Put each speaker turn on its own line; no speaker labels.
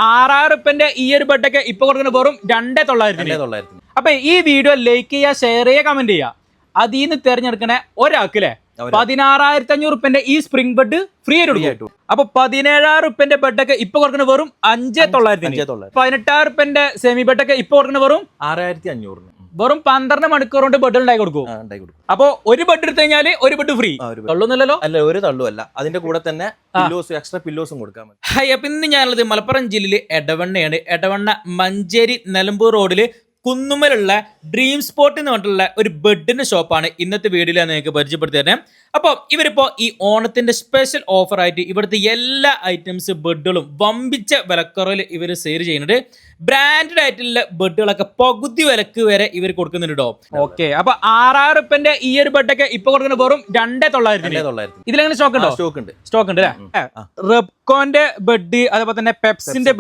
6,000 ഈ ഒരു ബെഡൊക്കെ ഇപ്പൊ കൊടുക്കുന്ന വെറും 2,900. അപ്പൊ ഈ വീഡിയോ ലൈക്ക് ചെയ്യുക, ഷെയർ ചെയ്യുക, കമന്റ് ചെയ്യുക. അതിൽ നിന്ന് തിരഞ്ഞെടുക്കണ ഒരാൾക്കില്ലേ 16,500 ഈ സ്പ്രിംഗ് ബെഡ് ഫ്രീ ആയിട്ട് കൊടുക്കും. അപ്പൊ 17,000 ബെഡൊക്കെ ഇപ്പൊ കൊടുക്കുന്ന വെറും 5,900. 18,000 സെമി ബെഡൊക്കെ ഇപ്പൊ കൊടുക്കുന്ന വെറും
6,500.
വെറും 12 മണിക്കൂർ കൊണ്ട് ബെഡ് ഉണ്ടാക്കി കൊടുക്കും. അപ്പൊ ഒരു ബെഡ് എടുത്തു കഴിഞ്ഞാല് ഒരു ബെഡ് ഫ്രീ. തള്ളൊന്നുമല്ലോ?
അല്ല, ഒരു തള്ളുമല്ല. അതിന്റെ കൂടെ തന്നെ എക്സ്ട്രാ പില്ലോസും കൊടുക്കാൻ പറ്റും.
ഹായ്, അപ്പൊ ഇന്ന് ഞാനുള്ളത് മലപ്പുറം ജില്ലയില് എടവണ്ണയാണ്. എടവണ്ണ മഞ്ചേരി നിലമ്പൂർ റോഡില് കുന്നുമലുള്ള ഡ്രീം സ്പോട്ട് എന്ന് പറഞ്ഞിട്ടുള്ള ഒരു ബെഡിന്റെ ഷോപ്പാണ് ഇന്നത്തെ വീഡിയോയിൽ ഞാൻ നിങ്ങൾക്ക് പരിചയപ്പെടുത്തി തരുന്നത്. അപ്പോൾ ഇവരിപ്പോൾ ഈ ഓണത്തിന്റെ സ്പെഷ്യൽ ഓഫർ ആയിട്ട് ഇവിടുത്തെ എല്ലാ ഐറ്റംസ് ബെഡുകളും വമ്പിച്ച വിലക്കുറവിൽ ഇവർ സെയിൽ ചെയ്യുന്നുണ്ട്. ബ്രാൻഡഡ് ആയിട്ടുള്ള ബെഡുകളൊക്കെ പകുതി വിലക്ക് വരെ ഇവർ കൊടുക്കുന്നുണ്ടോ. ഓക്കെ, അപ്പൊ 6,000 ഈ ഒരു ബെഡൊക്കെ ഇപ്പൊ കൊടുക്കുന്ന വെറും 2,900. ഇതിലെങ്ങനെ സ്റ്റോക്ക് ഉണ്ടോ?
സ്റ്റോക്ക് ഉണ്ട്
അല്ലേ? റെപ്കോന്റെ ബെഡ്, അതുപോലെ തന്നെ പെപ്സിന്റെ ബെഡ്,